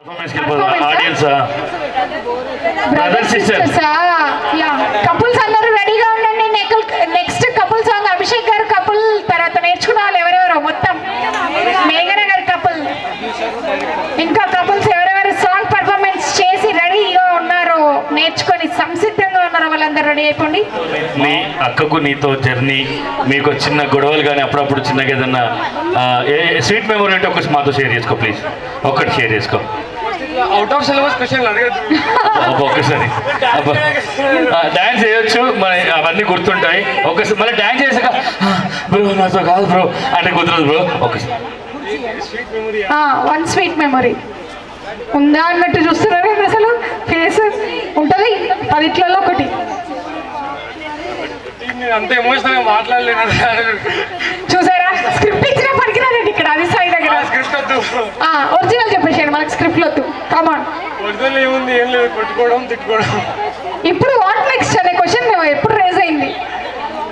Audience brother sisters couples అందరూ రెడీగా ఉండండి. నెక్స్ట్ కపుల్ సాంగ్ అభిషేక్ గారు కపుల్, తర్వాత నేర్చుకున్న వాళ్ళు ఎవరెవరో మొత్తం మేఘన గారి కపుల్, ఇంకా కపుల్స్ ఎవరెవరు సాంగ్ పర్ఫార్మెన్స్ చేసి రెడీగా ఉన్నారో, నేర్చుకొని సంసిద్ధంగా ఉన్నారో వాళ్ళందరూ రెడీ అయిపోండి. నీ అక్కకు నీతో జర్నీ, మీకు చిన్న గొడవలు కానీ అప్పుడప్పుడు చిన్నగా ఏదన్నా స్వీట్ మెమరీ అంటే ఒకటి మాతో షేర్ చేసుకో ప్లీజ్, ఒక్కటి షేర్ చేసుకో. అవుట్ ఆఫ్ సిలబస్ క్వశ్చన్ ఒకసారి డాన్స్ చేయొచ్చు, మన అవన్నీ గుర్తుంటాయి. ఒకసారి మళ్ళీ డాన్స్ చేసాక బ్రో నాతో కాదు బ్రో అంటే కుదరదు బ్రో. ఒకసారి వన్ స్వీట్ మెమరీ ఉందా అన్నట్టు చూస్తున్నారు అసలు. ఫేస్ ఉంటుంది 10 ఒకటి. అంత ఎమోషనల్ గా మాట్లాడలేను. చూసారా, స్క్రిప్ట్ ఇచ్చిన పనికిరాదండి ఇక్కడ. అది సాయి దగ్గర ఒరిజినల్ చెప్పేసాడు, మనకి స్క్రిప్ట్ వద్దు. కమాన్, ఒరిజినల్ ఏముంది, ఏం లేదు, కొట్టుకోవడం తిట్టుకోవడం. ఇప్పుడు వాట్ నెక్స్ట్ అనే క్వశ్చన్ ఎప్పుడు రేజ్ అయింది.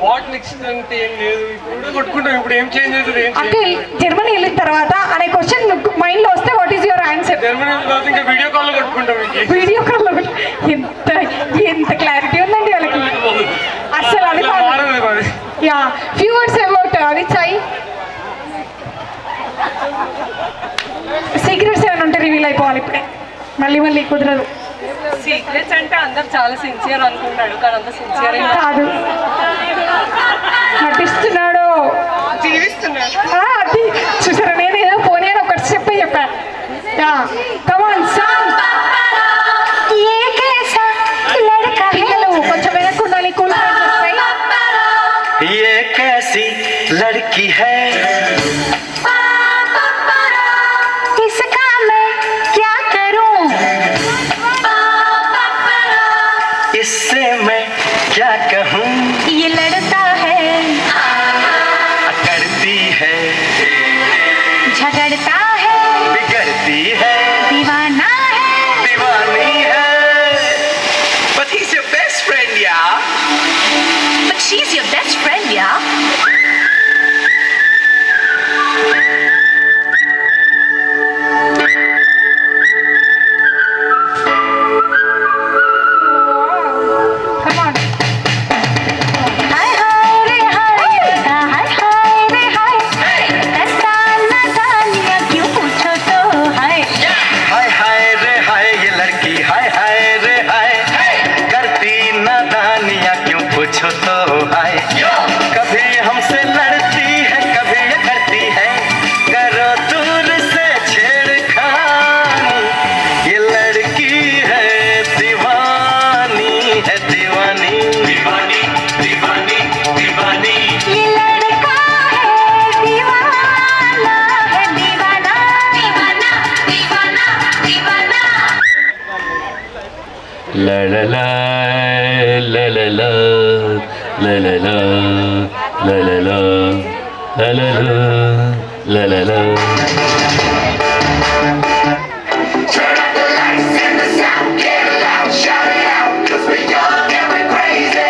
వాట్ నెక్స్ట్ అంటే ఏం లేదు, ఇప్పుడు కొట్టుకుంటాం. ఇప్పుడు ఏం చేంజ్ అవుతుంది? అంకిల్ జర్మనీ వెళ్ళిన తర్వాత అనే క్వశ్చన్ మైండ్ లో వస్తే what is your answer? Germany తర్వాత ఇంకా వీడియో కాల్ లో కొట్టుకుంటాం. వీడియో కాల్ లో ఎంత క్లారిటీ ఉందండి వాళ్ళకి అసలు. అది యా, ఫ్యూ వర్డ్స్ అబౌట్ అది సాయి. సీక్రెట్స్ ఏమైనా ఉంటే రివీల్ అయిపోవాలి ఇప్పుడే, మళ్ళీ కుదరదు. సీక్రెట్స్ అంటే అందరు చాలా సిన్సియర్ అనుకుంటాడు, కానీ అంత సిన్సియర్ కాదు, నటిస్తున్నాడు, జీవిస్తున్నాడు. అది చూసారా, నేను ఏదో పోనీ అని ఒకటి చెప్పా. కమాన్ సాంగ్. పిల్లలు కొంచెం వెనక్కు ఉండాలి, కూల్ ये कैसी लड़की है, इसका मैं क्या करूं, इससे मैं क्या कहूँ, ये लड़ता है, करती है, झगड़ता है, बिगड़ती है, दीवाना है, दीवानी है. But he's your best friend, yeah. but she's your best friend, yeah. पूछो तो हाय, कभी हमसे लड़ती है, कभी ये करती है, करो दूर से छेड़खानी, ये लड़की है दीवानी, है दीवानी, दीवानी, दीवानी, दीवानी. ये लड़का है दीवाना, है दीवाना, दीवाना, दीवाना, दीवाना. ला ला ला ला ला ला la la la la la la la la la la la. Turn up the lights and the sound, get loud, shout it out, 'cause we're young and we're crazy.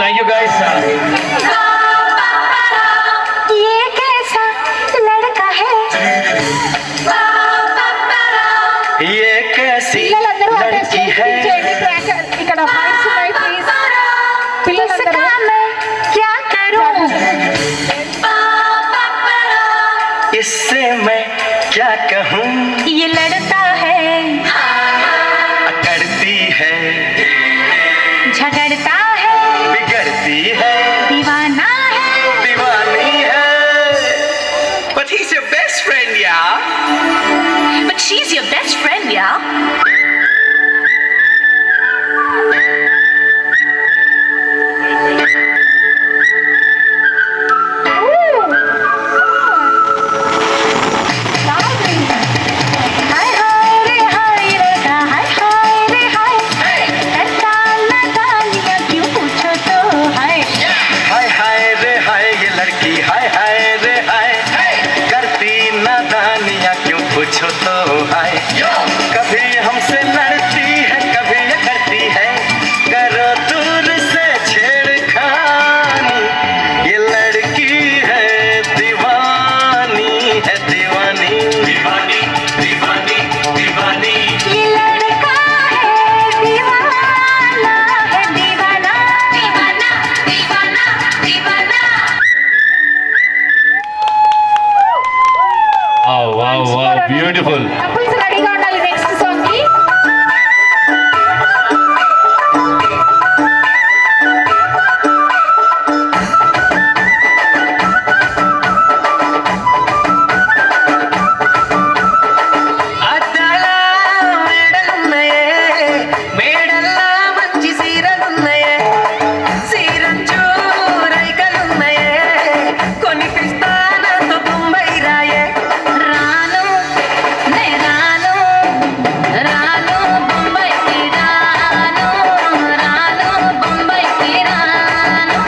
Thank you guys. ये कैसा लड़का है, ये कैसी పిల్లలందరూ लड़की है, ఇక్కడ ఫైట్స్ ఉన్నాయి ప్లీజ్. పిల్లలందరూ क्या करूं, इससे मैं क्या she's your best friend, yeah? हाय हाय रे हाय ये लड़की हाय हाय रे हाय करती नादानियाँ क्यों पूछो तो हाय कभी हमसे लड़ती है कभी ये करती है करो दूर से छेड़खानी ये लड़की है दीवानी दीवानी दीवानी दीवानी ये लड़का है दीवाना है दीवाना दीवाना दीवाना दीवाना వావ్ బ్యూటిఫుల్. కపుల్స్ రెడీగా ఉండాలి నెక్స్ట్ సాంగ్ కి. అద్దాల మేడలున్నాయే మేడల్లా మంచి సీరలున్నాయే సీరంచు రైకలున్నాయే కొనిపిస్తానంత బొంబై రాయే రాను నే రాను రాను బొంబాయికి రాను రాను బొంబాయికి రాను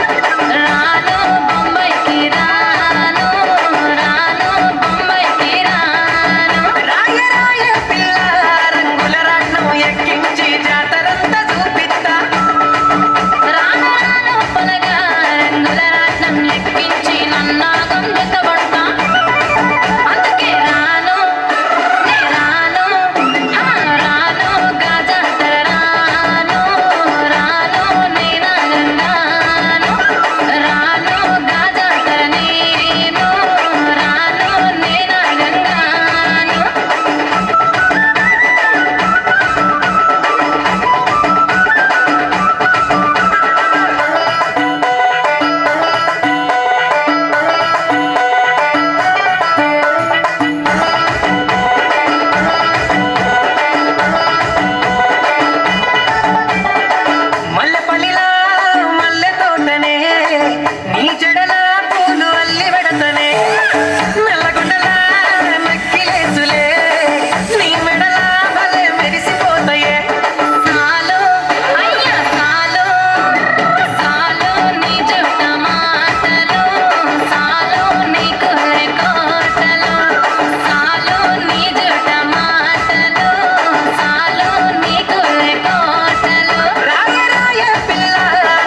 రాను బొంబాయికి రాను రాను బొంబాయికి రాను రాయ రాయ పిల్ల రంగుల రాట్నం ఎక్కించి జాతరంతా చూపిస్తా రాను రాను పొలగా రంగుల రాట్నం ఎక్కించి నన్నాగం జతబడతా అందుకే రాను నే రాను రాను గాజాతర రాను రాను నేనాగంగాను రాను గాజాతర నేను రాను నేనాగంగాను మల్లెపల్లిలా మల్లె తోటనే నీ జడల పూలు అల్లి పెడతనే నల్లగొండలా నక్కిలేసులే నీ మెడల భలే మెరిసిపోతాయే సాలో అయ్యా సాలో సాలో నీ జుట్ట మాటలు సాలో నీ కుర్రె కోటలు సాలో నీ జుట్ట మాటలు సాలో నీ కుర్రె కోటలు రాయ రాయ పిల్ల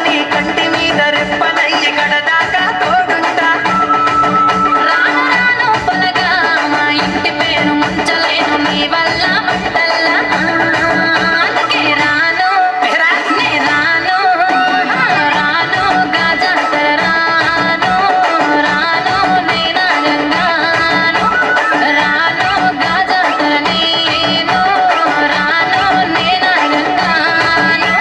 నీ కంటి మీద రెప్పనయ్యి కడదాకా తోడుంటా రాను రాను పొలగా మా ఇంటి పేరు ముంచలేను నీ వల్ల మంటల్లా అందుకే రాను నే రాను రాను గాజాతర రాను రాను నేనాగంగాను రాను గాజాతర నేను రాను నేనాగంగాను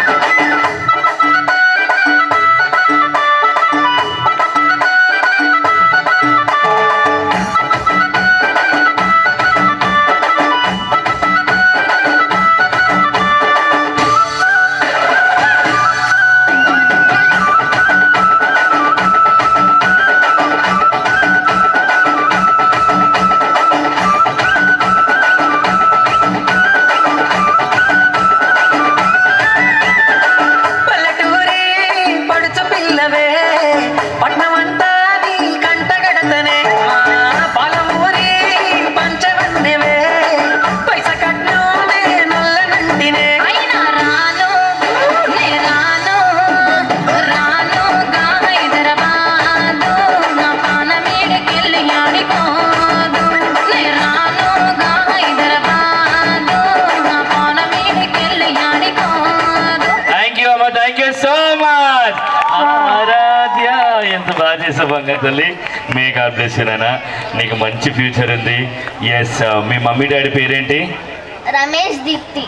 పల్లెటూరి పడుచు పిల్లవే పట్నమంతా నీ కంటగడతనే పాలమూరి పంచవన్నెవే పైస కట్నమే నల్లనంటినే అయినా రాను నే రాను రానుగా హైదరాబాదు నా పానమీడికెళ్ళి ఆడికోదు నే రానుగా హైదరాబాదు నా పానమీడికెళ్ళి ఆడికోదు థ్యాంక్ యూ అమ్మ, థ్యాంక్ యూ సో మచ్. ఆరాధ్య ఎంత బాగా చేసావు బంగారు తల్లి. మే గాడ్ బ్లెస్ యూ నాన్న, నీకు మంచి ఫ్యూచర్ ఉంది. ఎస్, మీ మమ్మీ డాడీ పేరేంటి? రమేష్ దీప్తి.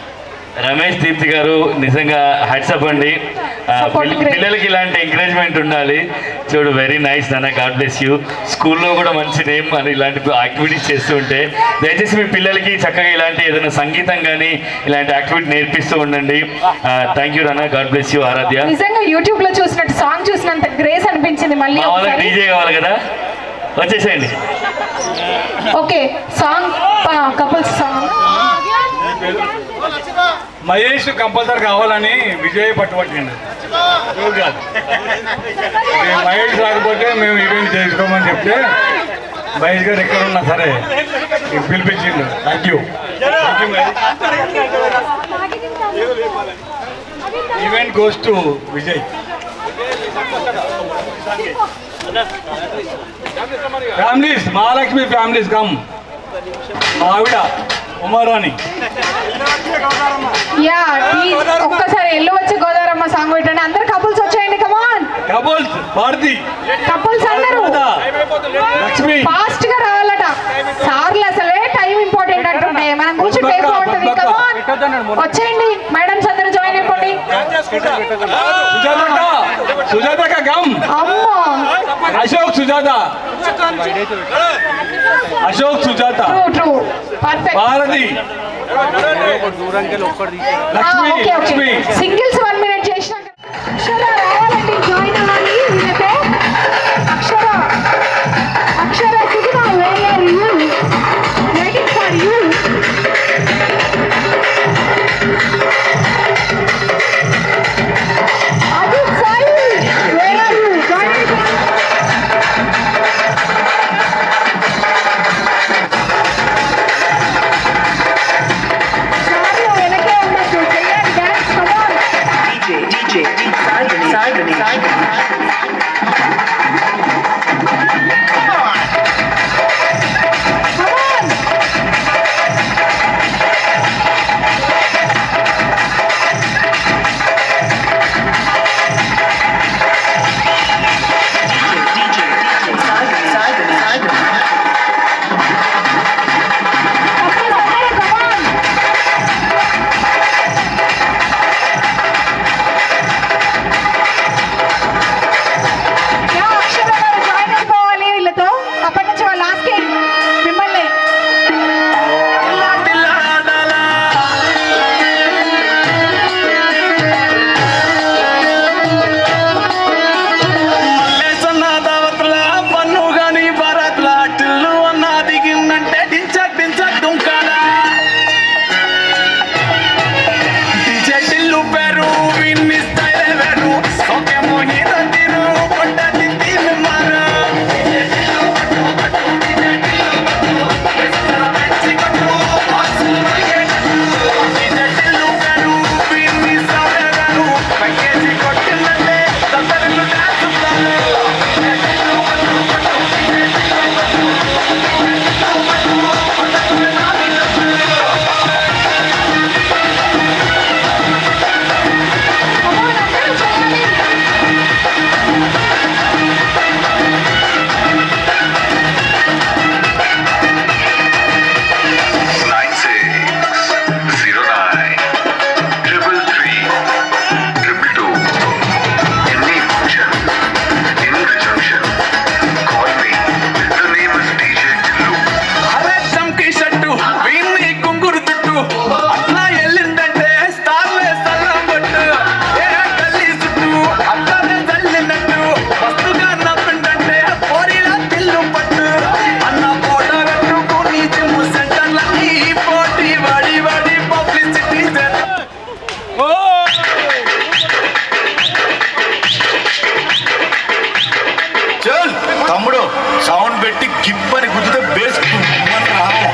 రమేష్ దీప్తి గారు నిజంగా హ్యాట్సప్ అండి. Supporting great. పిల్లలకి ఇలాంటి ఎంకరేజ్మెంట్ ఉండాలి. చూడు వెరీ నైస్ నాన్న, గాడ్ బ్లెస్ యూ. స్కూల్లో కూడా మంచి నేమ్ అని ఇలాంటి యాక్టివిటీస్ చేస్తూ ఉంటే దయచేసి మీ పిల్లలకి చక్కగా ఇలాంటి ఏదైనా సంగీతం కానీ ఇలాంటి యాక్టివిటీ నేర్పిస్తూ ఉండండి. థ్యాంక్ యూ నాన్న, గాడ్ బ్లెస్ యూ. ఆరాధ్య నిజంగా యూట్యూబ్ లో చూసినట్టు సాంగ్ చూసినంత గ్రేస్ అనిపించింది మళ్ళీ మా వాళ్ళకి ఒకసారి. డీజే కావాలి కదా, వచ్చేసేయండి. Okay song couples song. Mahesh compulsory కావాలని విజయ్ పట్టుబట్టిండు. ఎవరు కాదు. మహేష్ రాకపోతే మేము ఈవెంట్ చేసుకోమని చెప్తే మహేష్ గారు ఎక్కడున్నా సరే పిలిపించిండు. Thank you event goes to Vijay. Families, Mahalakshmi families come. ఆవిడ ఉమారాణి. యా ఒక్కసారి ఎల్లు వచ్చే గోదావరమ్మ సాంగ్ పెట్టండి. అందరు కపుల్స్ వచ్చేయండి, కమాన్ కపుల్స్. భారతి, కపుల్స్ అందరూ లక్ష్మి, ఫాస్ట్ గా రావాలట. సార్లు అసలే టైం ఇంపార్టెంట్ అంటుంటే మనం కూర్చుంటే ఏం బాగుంటుంది. కమాన్ వచ్చేయండి మేడమ్స్ అందరూ జాయిన్ అయిపోండి. సుజాత గమ్. అమ్మో Ashok Sujatha, Ashok Sujatha, true true perfect. Bharathi, Lakshmi, okay okay Lakshmi. Singles 1 minute చేసినాక అక్షర రావాలండి, జాయిన్ అవ్వాలి. వీళ్ళతో Akshara Akshara Suguna where are you waiting for you. Ajith Sai where are you join. సార్లు వెనకే ఉండొచ్చు, చెయ్యాలి డాన్స్. కమాన్ కమాన్ కమాన్. యా అక్షర గారు జాయిన్ అయిపోవాలి వీళ్ళతో. అప్పటి నుంచి వాళ్ళు లాస్ట్ మిమ్మల్ని పన్ను గాని భారత్లా టిల్లు అన్న దిగిందంటే డించక్ డించక్ దుంకాలా. డీజే టిల్లు పేరు విన్ని స్టైల్ వేరు. ఓకే మోహిత తీరు పట్ట తిత్తి మారు. డీజే టిల్లు పేరు విన్ని స్టైల్ వేరు. ప్యాకేజీ కొట్టిందంటే తప్పని డాన్స్ ప్లాన్. కమాన్ అందరూ చేయాలి. 9609 Any function, any resumption, call me. The name is DJ Tillu. అరే చంకి షట్టు వీన్ని కుంగురు చుట్టు అట్లా ఎల్లిందంటే స్టార్లే సల్లం కొట్టు. ఏ గల్లీ చుట్టూ అట్లానే చల్లినట్టు వస్తుగా నవ్విందంటే పోరీలా తిల్లు పట్టు. అన్న పోట పెట్టుకుని జిమ్ సెంటర్ల ఈ పోటీ వాడి వాడి పబ్లిసిటీ చల్ తమ్ముడు, సౌండ్ పెట్టి గిప్పని గుద్దితే బేస్ రావాలి.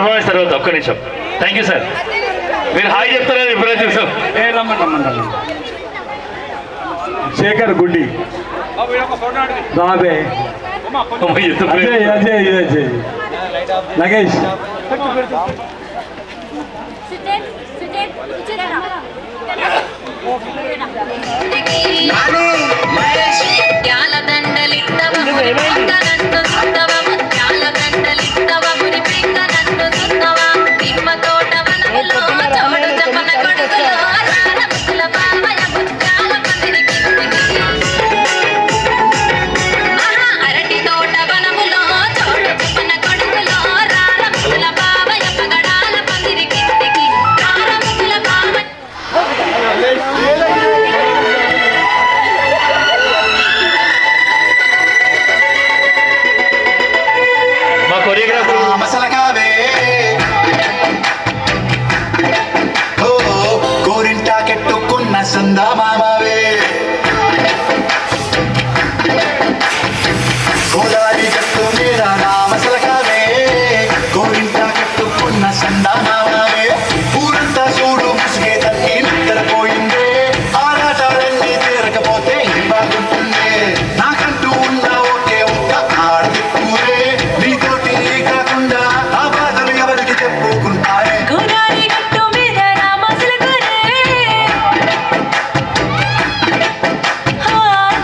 పర్ఫార్మెన్స్ తర్వాత ఒక్క నిమిషం. Thank you sir. మీరు హాయ్ చెప్తారని ఇప్పుడే చూసాం. శేఖర్ గుండి రాబే అజయ్ అజయ్ అజయ్ నగేష్ ముత్యాల దండలిత్తవ మురి పెంక నన్ను సుత్తవ ముత్యాల దండలిత్తవ మురి పెంక నన్ను సుత్తవ తిమ్మ తోట వనములో చోడు జపన కొడుకులో రాల ముక్కుల బావయ ముత్యాల పందిరి కిందికి ఆహా అరటి తోట వనములో చోడు జపన కొడుకులో రాల ముక్కుల బావయ పగడాల పందిరి కిందికి రాల ముక్కుల బావయ మా కొరియోగ్రాఫర్ మసలకావే ఓ గోరింటా కెట్టుకున్న సందా మామవే గోదారి గట్టు మీద నా మసలకావే గోరింటా కెట్టుకున్న సందా మామవే ఊరంతా చూడు ముసుగే తల్లి నిద్రపోయిందే ఆరాటాలన్నీ తీరకపోతే ఏం బాగుంటుందే నాకంటూ ఉన్న ఒకే ఒక్క ఆడదిక్కురే నీతోటి కాకుండా ఆ బాధలు ఎవరికి చెప్పుకుంటారే గురారి గట్టు మీద రామసులు గురే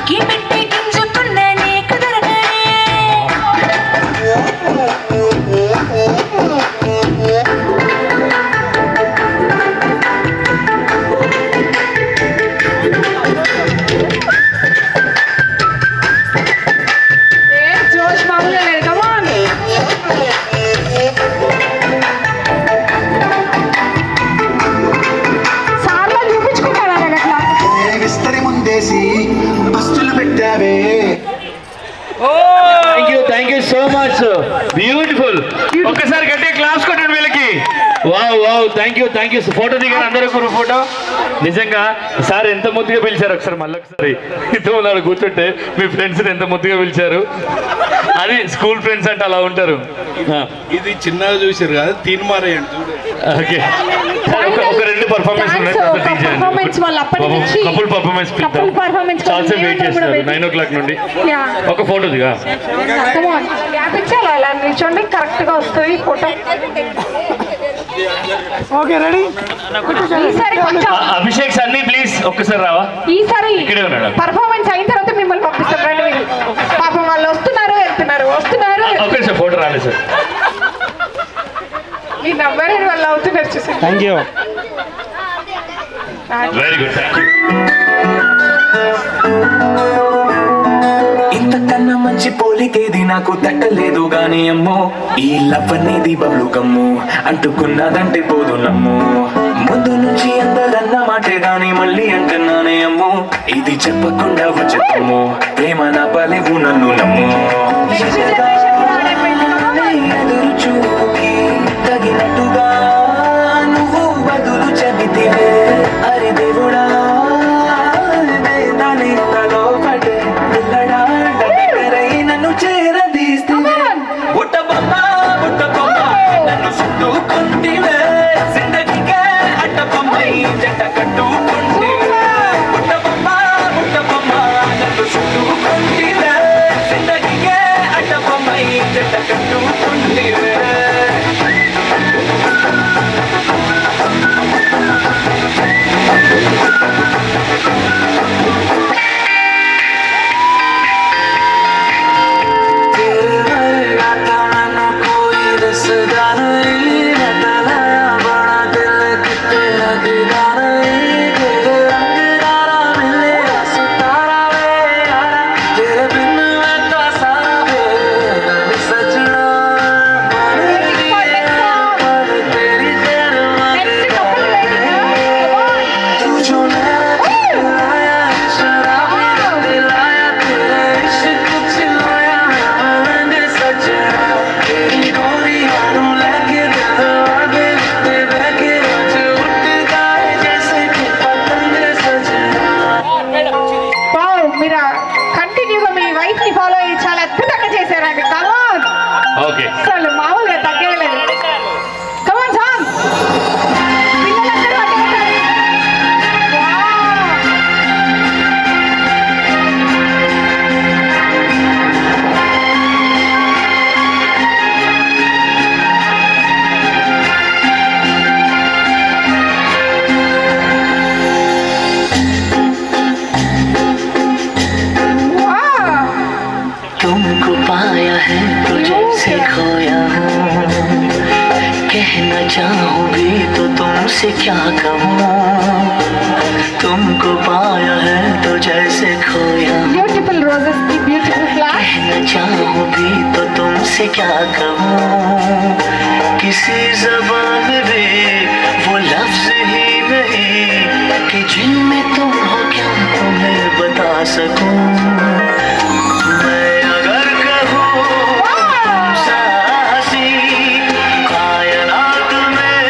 గిమిట్టి గింజుకున్న నీకు దొరకనే ఏ జోష్ మామూలుగా లేదు. Come on. సార్లో చూపించుకుంటారా అట్లా? ఏ విస్తరి ముందేసి బస్తులు పెట్టావే thank you so much. Beautiful. ఒక్కసారి గట్టిగా క్లాస్ కొట్టండి వీళ్ళకి. Wow wow, thank you. Photo దిగారు అందరూ ఒక ఫోటో. నిజంగా సార్ ఎంత ముద్దుగా పిలిచారు. ఒకసారి మళ్ళీ ఒకసారి ఇద్దరు ఉన్నారు కూర్చుంటే మీ ఫ్రెండ్స్ ఎంత ముద్దుగా పిలిచారు. అది స్కూల్ ఫ్రెండ్స్ అంటే అలా ఉంటారు. ఇది చిన్నగా చూసారు కదా తీర్మారేయండి చూడు ఓకే ఒక రెండు పర్ఫార్మెన్స్ ఉన్నాయి. Performance వాళ్ళు అప్పటి నుంచి కపుల్ పర్ఫార్మెన్స్ couple performance చాలా వెయిట్ చేస్తున్నారు. waiting. 9 o'clock నుండి Yeah. ఒక ఫోటో దిగా. Come on. గ్యాప్ ఇచ్చాలా ఇలా నిల్చోండి, కరెక్ట్ గా వస్తుంది ఫోటో. Okay ready. ఈసారి కొంచెం అభిషేక్ సన్నీ ప్లీజ్ ఒక్కసారి రావా. ఈసారి ఇక్కడే ఉన్నాడు. పర్ఫార్మెన్స్ అయిన తర్వాత మిమ్మల్ని పంపిస్తాం. రండి మీరు. పాపం వాళ్ళు వస్తున్నారు వెళ్తున్నారు. ఒక్క నిమిషం ఫోటో రాలేదు సార్. మీ నంబర్ వాళ్ళు అవుతున్నారు చూసి. Thank you very good, thank you. ఇంతకన్నా మంచి పోలికేది నాకు తట్టలేదు గాని అమ్మో ఈ లవ్ అనేది బబ్లు కమ్ము అంటుకున్నదంటే పోదు నమ్ము ముందు నుంచి అందరన్న మాటే గాని మళ్ళీ అంటున్నానే అమ్మో ఇది చెప్పకుండా వచ్చేమో ప్రేమ నా పలేవు నన్ను నమ్ము ఎదురు చూపి తగినట్టుగా నువ్వు బదులు చెబితివే అరే దేవుడా దాని తలో పడే పిల్లడా దగ్గరై నన్ను చేరదీస్తే బుట్ట బొమ్మ నన్ను చుట్టుకుంటివే జిందగీకే అడ్డ బొమ్మై జంట కట్టుకుంటివే బుట్ట బొమ్మ నన్ను చుట్టుకుంటివే జిందగీకే అడ్డ బొమ్మై జంట కట్టుకుంటివే कहना चाहूँ भी तो तुमसे क्या कहूँ, तुमको पाया है तो जैसे खोया। బ్యూటిఫుల్ రోజెస్ కి బ్యూటిఫుల్ ఫ్లవర్స్. कहना चाहूँ भी तो तुमसे क्या कहूँ, किसी जबान में भी वो लफ्ज ही नहीं कि जिनमें तुम हो क्या तुम्हें बता सकूं। मैं अगर कहूँ तुमसे हंसी कायनात में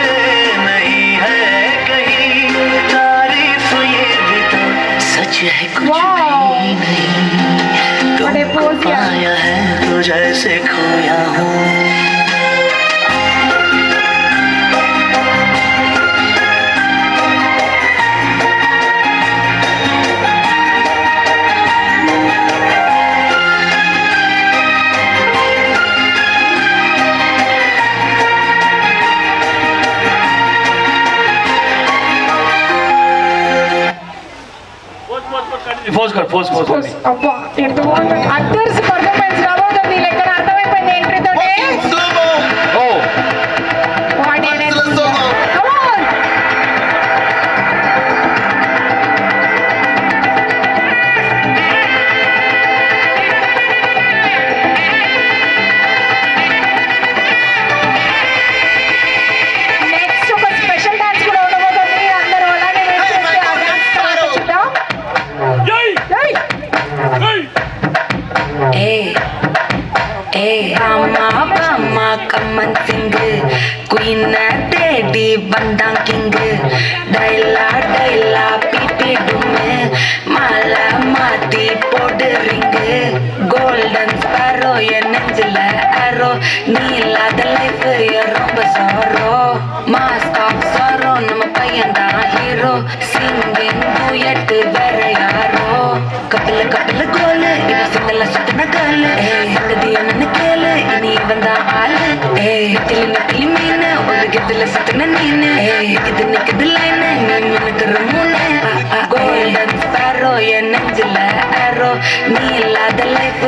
नहीं है कहीं, तारीफ ये भी तो सच है कुछ भी नहीं, तुमको पाया है तो जैसे खोया हूँ। ఫోర్స్ అబ్బా ఎంత బాగుంది. అద్దర్స్ పర్ఫార్మెన్స్ రాబోతుంది లెక్కన అర్థమైపోయింది ఎంట్రీ తోటి. Oh what an energy. Come on. Next ఒక స్పెషల్ డాన్స్ కూడా ఉండబోతుంది. అందరూ అలానే వెయిట్ చేస్తే ఆ డాన్స్ తర్వాత చూద్దాం. అమ్మ కమ్మన్ సింగ్ క్వీన్ డేడి బండా కింగ్ డైలా డైలా పీపీ డుమ్ మాల మాతి పోడ్ రింగ్ గోల్డన్ స్పారో என் நெஞ்சில அரோ நீ இல்லாத லைஃப் ரொம்ப சாரோ மாஸ்க் ஆஃப் சாரோ நம்ம பையன் தான் ஹீரோ சிங்கிங் டூயட் வேற யாரோ கபில கபில கோல் இவ சுத்தல சுத்தன கால் சந்ததிய நன்னு கேளு இனி இவன் தான் ஆளு நெத்திலி நெத்திலி மீன் ஒரு கெத்துல சுத்தன நீனு இது நிக்குது லைன் நீ மினுக்குற மூணு கோல்டன் ஸ்பாரோ என் நெஞ்சில அரோ நீ இல்லாத லைஃப்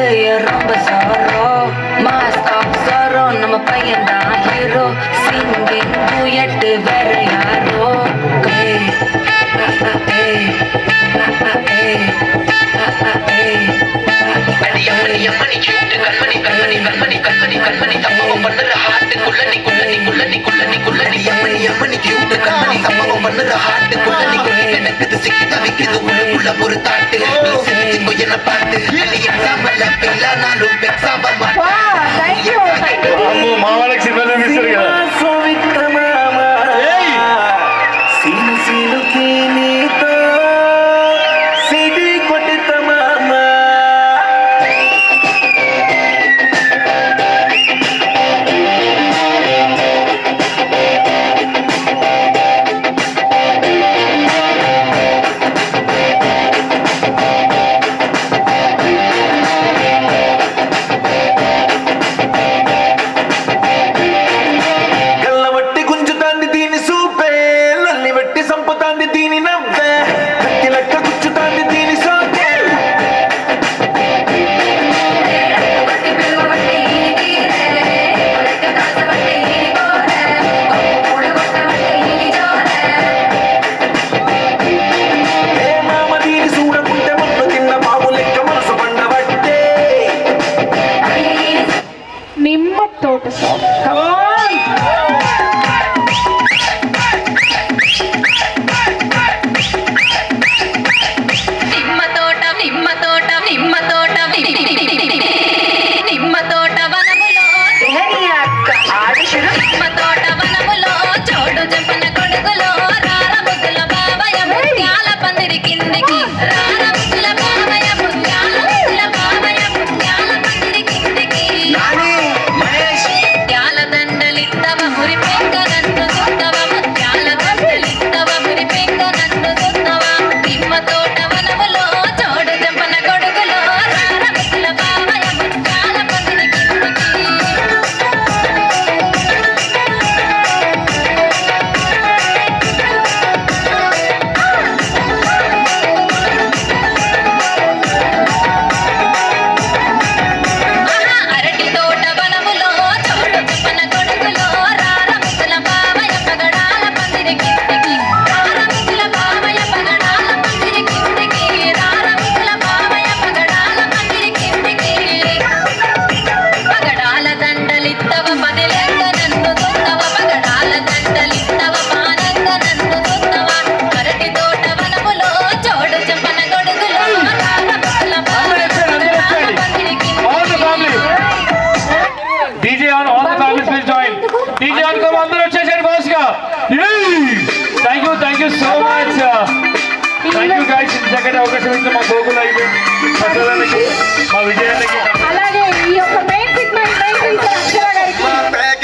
ரொம்ப சாரோ மாஸ்க் ஆஃப் சாரோ நம்ம பையன் தான் ஹீரோ சிங்கிங் டூயட் வேற யாரோ அம்மணி கியூட் கண்மணி கண்மணி கண்மணி கண்மணி கண்மணி சம்பவம் பண்ணுற ஹார்ட் குள்ளனி குள்ளனி குள்ளனி குள்ளனி குள்ளனி அம்மணி அம்மணி கியூட் கண்மணி சம்பவம் பண்ணுற ஹார்ட் குள்ளனி குள்ளனி எனக்கு சிக்கி தவிக்குது உள்ளுக்குள்ள ஒரு தாட்டு நீ சிரிச்சுக்கோ என்ன பாட்டு நீ எக்ஸாம்பிள் பெயிலா நானும் எக்ஸாம்பிள் Wow, thank you. అమ్మో మా వాళ్ళకి సినిమా చూపిస్తారు కదా. సీను సీనుకి నీతో సిడి కొట్టుతమామా thank you so much. Thank you guys. ఇంతకంటే అవకాశం ఇస్తే మా గోకుల్ అయితే ప్రసాదానికి మా విజయానికి. అలాగే ఈ యొక్క main segment main teacher Akshara గారికి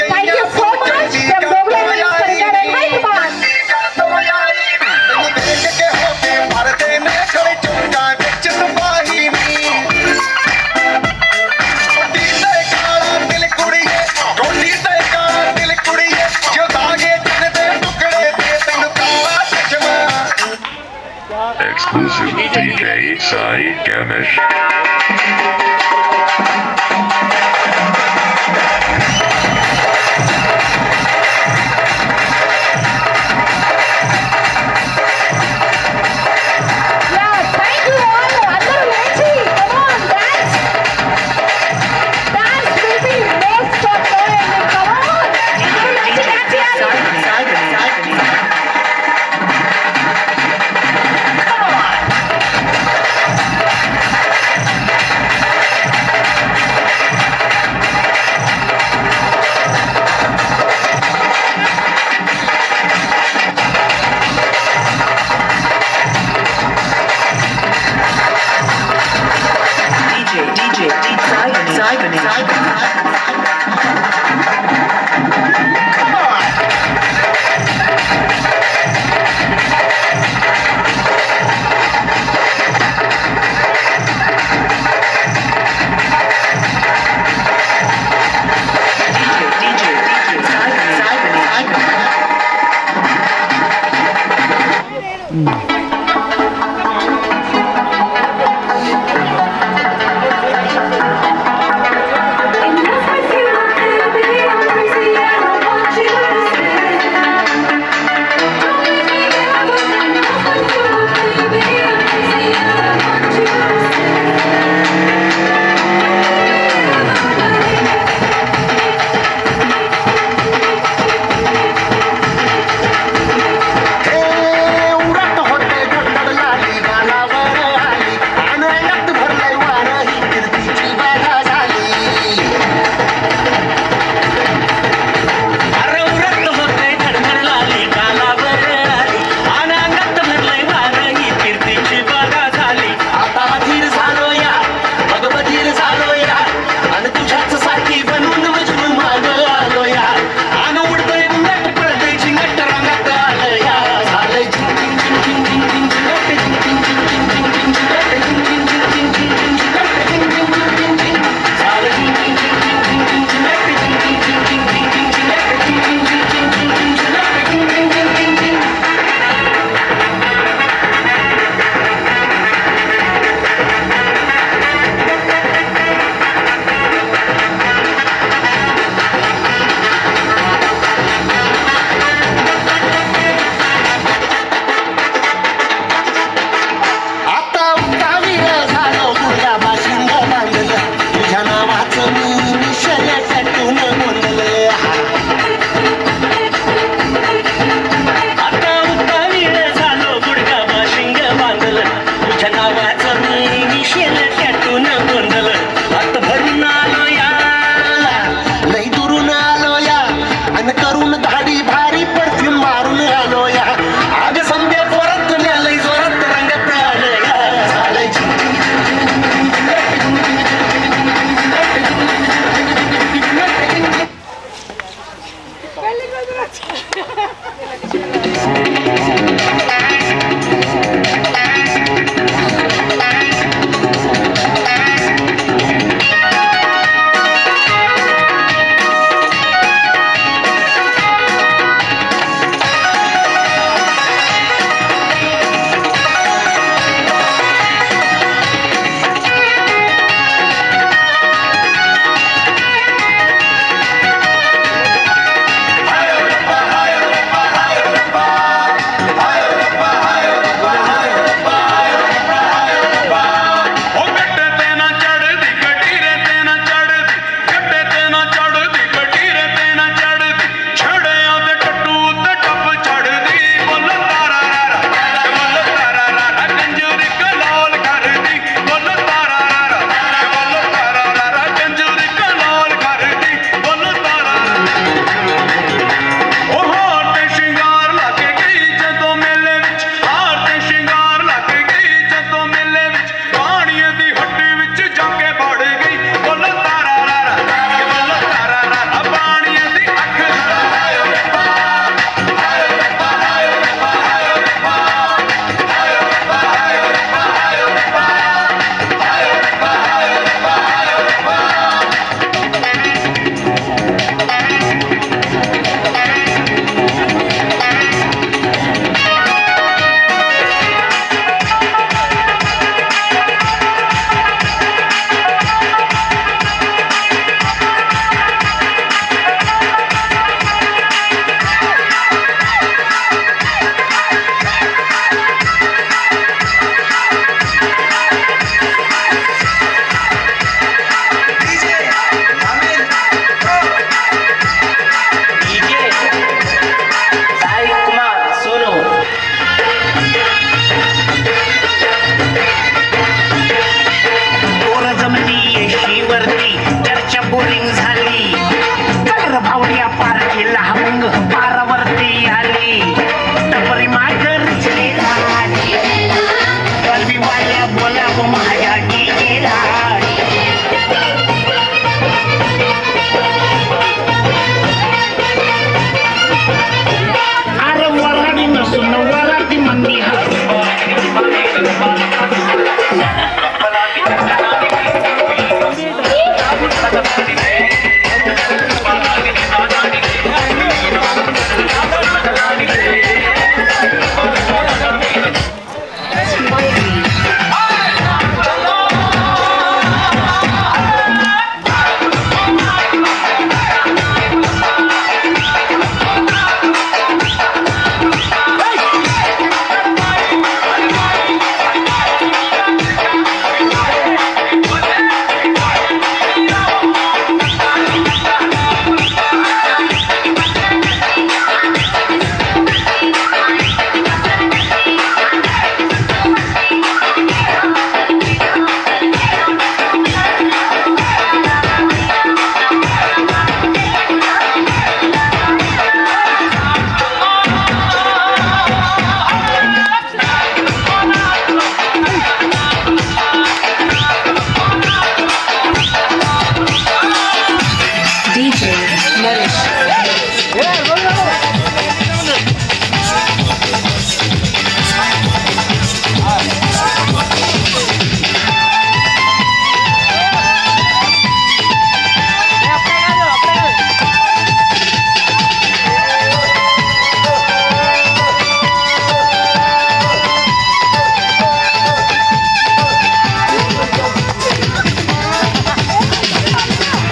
thank you so much from Gogul for your invite. Exclusive DJ Sai Ganesh.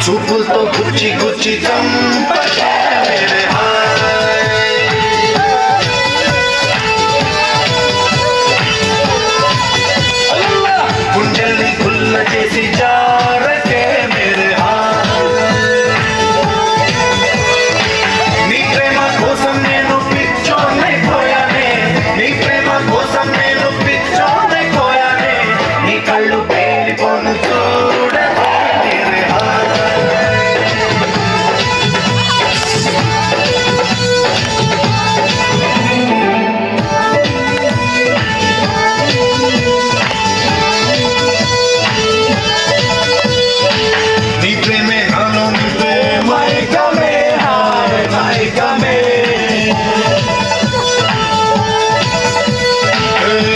చూపులతో గుచ్చి గుచ్చి చంపకే మేరే హాయ్ గుండెల్ని గుల్ల చేసి జారకే మేరే హాయ్ నీ ప్రేమ కోసం నేను పిచ్చోనైపోయానే నీ ప్రేమ కోసం నేను పిచ్చోనైపోయానే నీ కళ్ళు పేలిపోను చూడకే మేరే హాయ్ నీ ప్రేమే నాలో నింపే మైకమే హాయ్ మైకమే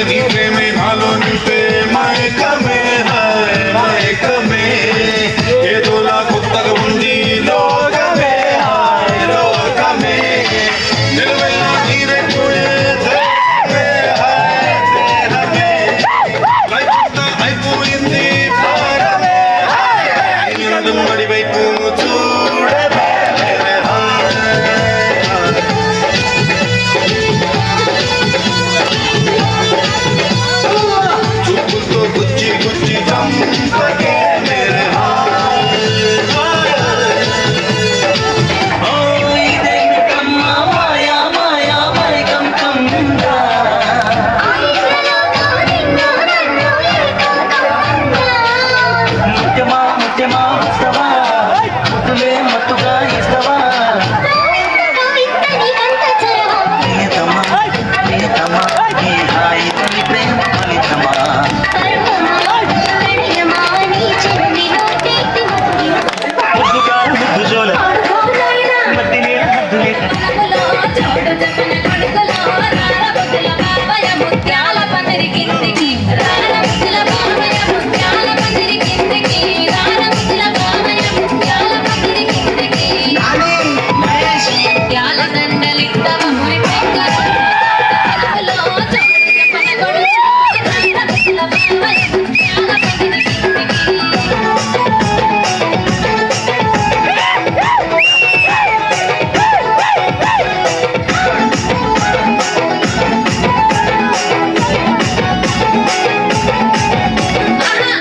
నీ ప్రేమే నాలో నింపే మైకమే హాయ్ మైకమే ఏదోలా కొత్తగా ఉంది లోకమే హాయ్ లోకమే నిలవెల్లా నీరే పోయే దేహమే హాయ్ దేహమే లైఫ్ అంతా అయిపోయింది భారమే మడి వైపు చూడవే మేరే హాయ్ చూపులతో గుచ్చి గుచ్చి చంపకే మేరే హాయ్ ముత్యాల పందిరి కిందికి రార ముద్దుల బావయ్య ముత్యాల పందిరి కిందికి రార ముద్దుల బావయ్య ముత్యాల పందిరి కిందికి ముత్యాల దండలిద్దవ మురి పెంకలో చోడు చెప్పన కొడుకు రార ముద్దుల బావయ్య ముత్యాల పందిరి కిందికి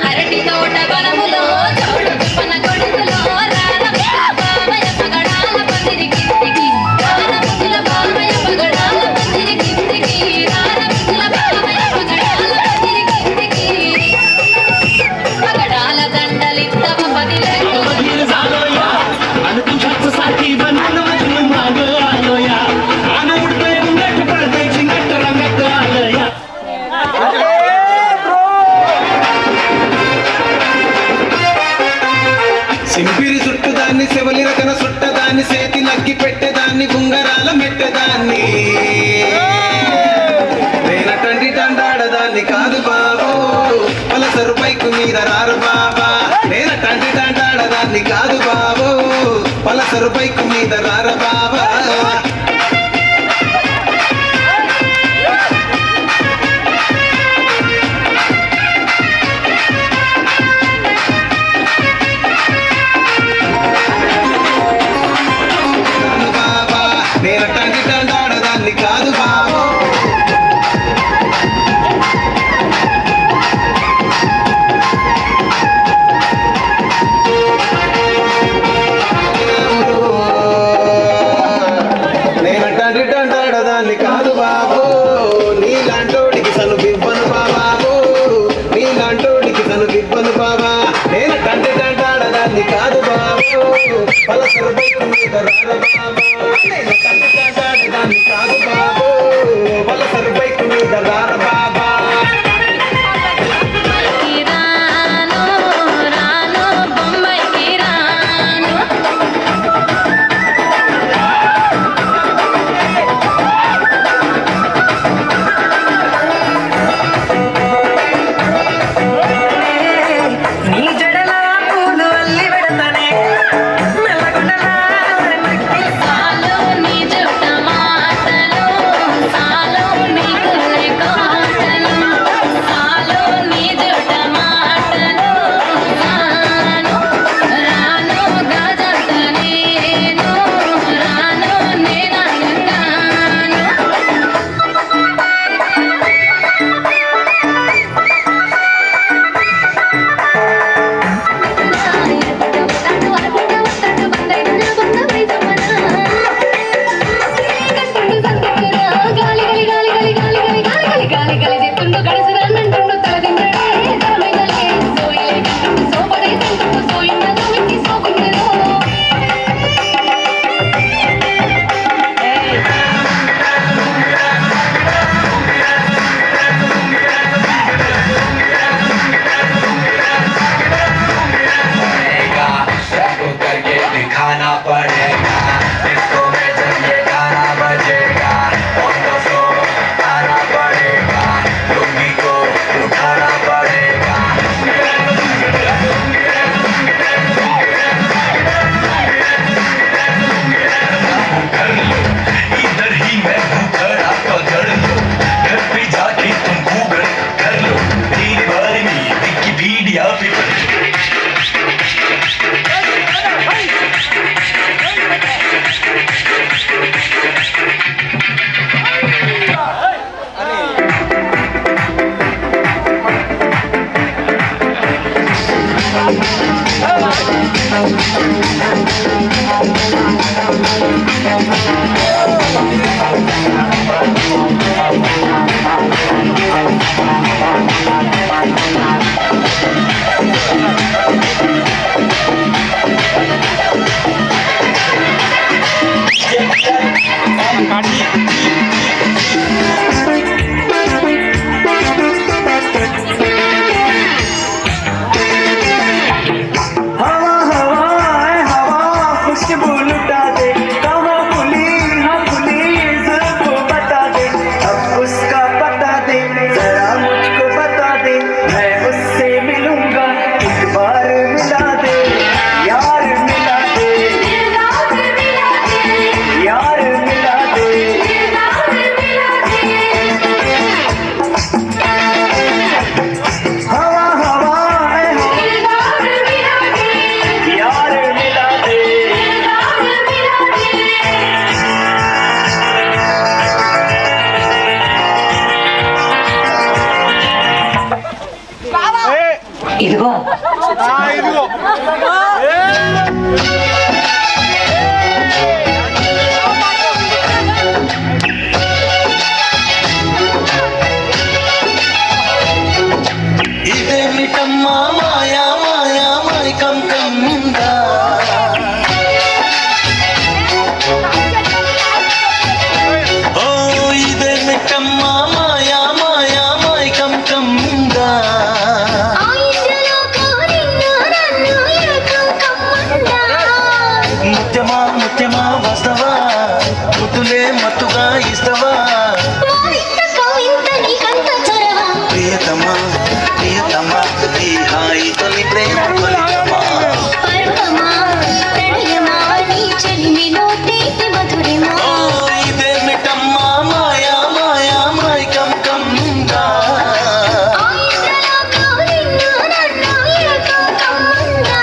అరటి తోట వనములో చోడు చెప్పన కొడుకులో రార ముద్దుల బావయ్య పగడాల పందిరి కిందికి రార ముద్దుల బావయ్య పగడాల పందిరి కిందికి రార ముద్దుల బావయ్య పగడాల పందిరి కిందికి పగడాల దండలిద్దవ పదిలెక్క సింపిరి చుట్టుదాన్ని శివలి రకన చుట్టదాన్ని చేతి నగ్గి పెట్టేదాన్ని ఉంగరాల మెట్టదాన్ని నేనటండి దండాడదాన్ని కాదు మీద రారు బాబా నేను తండ్రి తంటాడదాన్ని కాదు బాబు పలసరు బైక్ మీద రార బాబా నేను తండ్రి తంటాడదాన్ని కాదు బాబు దాన్ని కాదు బాబు నీలాంటోడికి తను బిబ్బను బాబు నీలాంటోడికి తను బిబ్బను బాబా నేను తండ్రి తంటాడదాన్ని కాదు బాబు పలసరు బైకు మీద రార బాబా నేను తండ్రి తంటాడదాన్ని కాదు బాబు పలసరు బైకు మీద రార బాబా రాను రాను బొంబాయికి రాను నీ జడల పూలు అల్లి పెడతానే మెల్లగుండలా సాలో నీ జుట్ట మాటలు సాలో నీ కుల్లె కోటలు సాలో నీ జుట్ట మాటలు రాను రాను గజంత నేను రాను నేనంగాను करके दिखाना पड़ेगा इसको में जब ये गाना बजेगा ऑन द फ्लोर आना पड़ेगा लुंगी को उठाना पड़ेगा कर लो इधर ही मैं हूँ खड़ा पकड़ लो घर पे जाके तुम गूगल कर लो तेरे बारे में विकिपीडिया पे ఇదిగో ఇదేమిటమ్మా మాయా మాయా మైకం కమ్మిందా ఓ ఇదేమిటమ్మా మాయా మాయా మైకం కమ్మిందా ముత్యమా ముత్యమా వస్తవా ముద్దులే మత్తుగా ఇస్తవా ప్రియతమా ప్రియతమా ఈ హాయి ప్రేమ ఫలితమా పర్వమా ప్రణయమా నీ చెలిమిలో తీపి మధురిమా ఓ ఇదేమిటమ్మా మాయా మాయా మైకం కమ్ముందా ఆయుధలో నిన్ను నన్ను ఏకం కమ్మంగా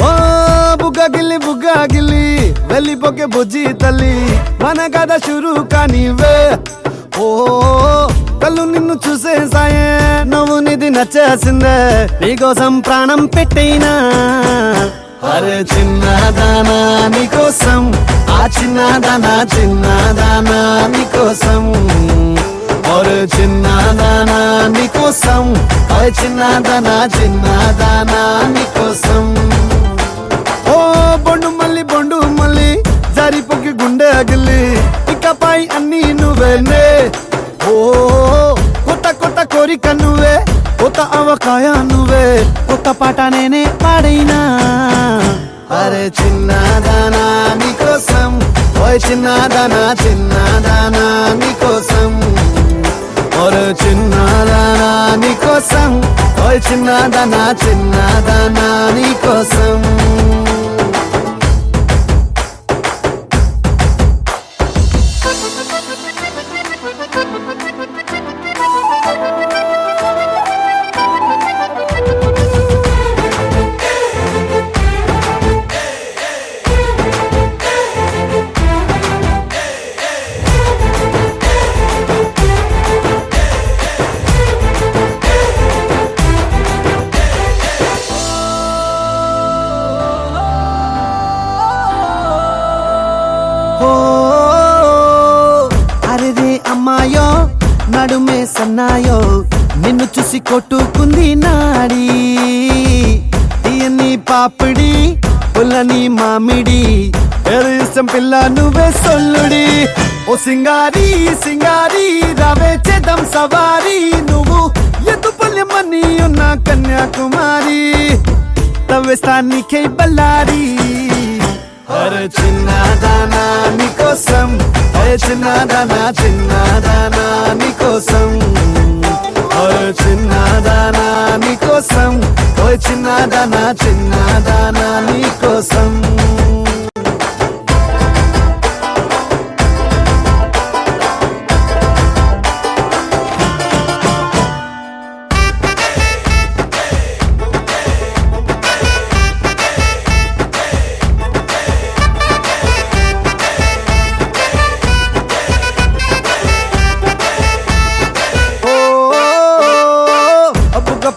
ఓ బుగ్గ గిల్లి వెళ్ళిపోకే బుజ్జి తల్లి మన కథ షురు కానివే ఓ కళ్ళు నిన్ను చూసేసాయే నువ్వు నిధి నచ్చేసిందే నీకోసం ప్రాణం పెట్టైనా అరే చిన్నదానా నీకోసం ఆ చిన్నదానా నీకోసం ఒరే చిన్నదానా నీకోసం ఆ చిన్నదానా నీకోసం ఓ బొండు మళ్ళీ జారిపోకి గుండె అగిలి ఇకపై అన్ని నువ్వేనే ఓ కొత్త కోరిక నువ్వే కొత్త అవకాయ నువ్వే కొత్త పాట నేనే పాడైనా అరే చిన్నదానా నీకోసం ఓయ్ చిన్నదానా నీకోసం ఒరే చిన్నదానా నీకోసం ఓయ్ చిన్నదానా నీకోసం అరే అమ్మాయో నడుమే సన్నాయో నిన్ను చూసి కొట్టుకుంది నాడి తీయని పాపిడి పుల్లని మామిడి ఏరు ఇష్టం పిల్ల నువ్వే సొల్లుడి ఓ సింగారి రావే చేద్దాం సవారి నువ్వు ఎదు పల్లెమని ఉన్న కన్యాకుమారి తవ్వేస్తానికై బల్లారి అరే చిన్నదానా నీకోసం అరే చిన్నదానా నీకోసం అరే చిన్నదానా నీకోసం ఓయ్ చిన్నదానా నీకోసం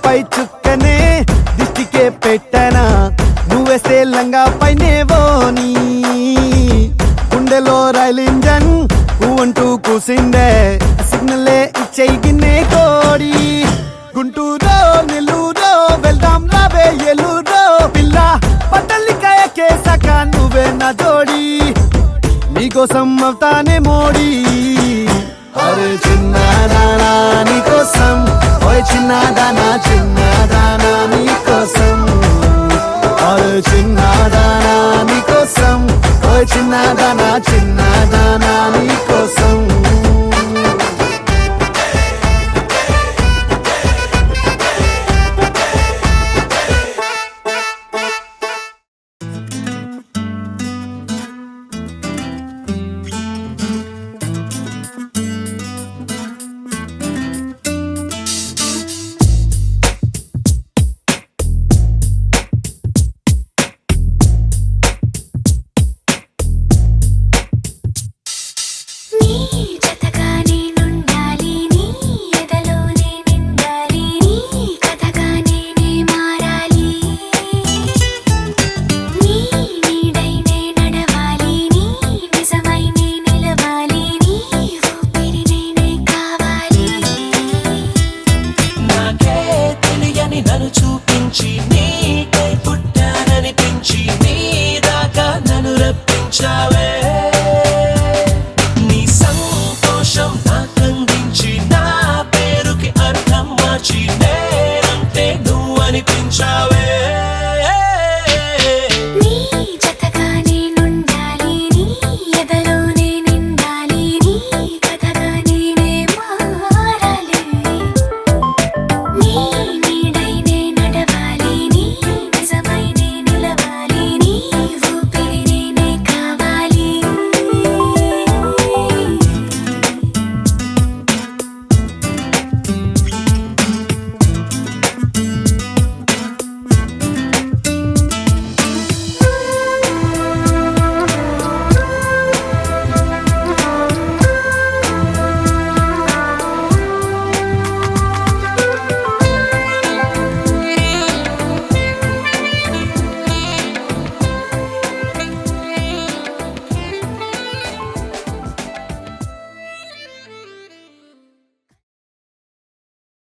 పై చుక్కనే దిష్టికే పెట్టనా నువ్వేస్తే లంగా పైనేవోని గుండెలో రైల్ ఇంజన్ అంటూ కూసిందే సిగ్నలే ఇచ్చేయి గిన్నే కోడి గుంటూరో నెల్లూరో వెళ్దాం రావే ఎల్లూరో పిల్ల పట్టలికాయ కేసాక నువ్వే నా జోడి నీకోసం అవుతానే మోడీ అరే చిన్నదానా నీకోసం ఓయ్ చిన్నదానా నీకోసం అరే చిన్నదానా నీకోసం ఓయ్ చిన్నదానా నీకోసం చూపించి నీకై పుట్టాననిపించి నీ దాకా నన్ను రప్పించావే నీ సంతోషం నాకందించి నా పేరుకి అర్థం మార్చి నేనంటే నువ్వు అనిపించావే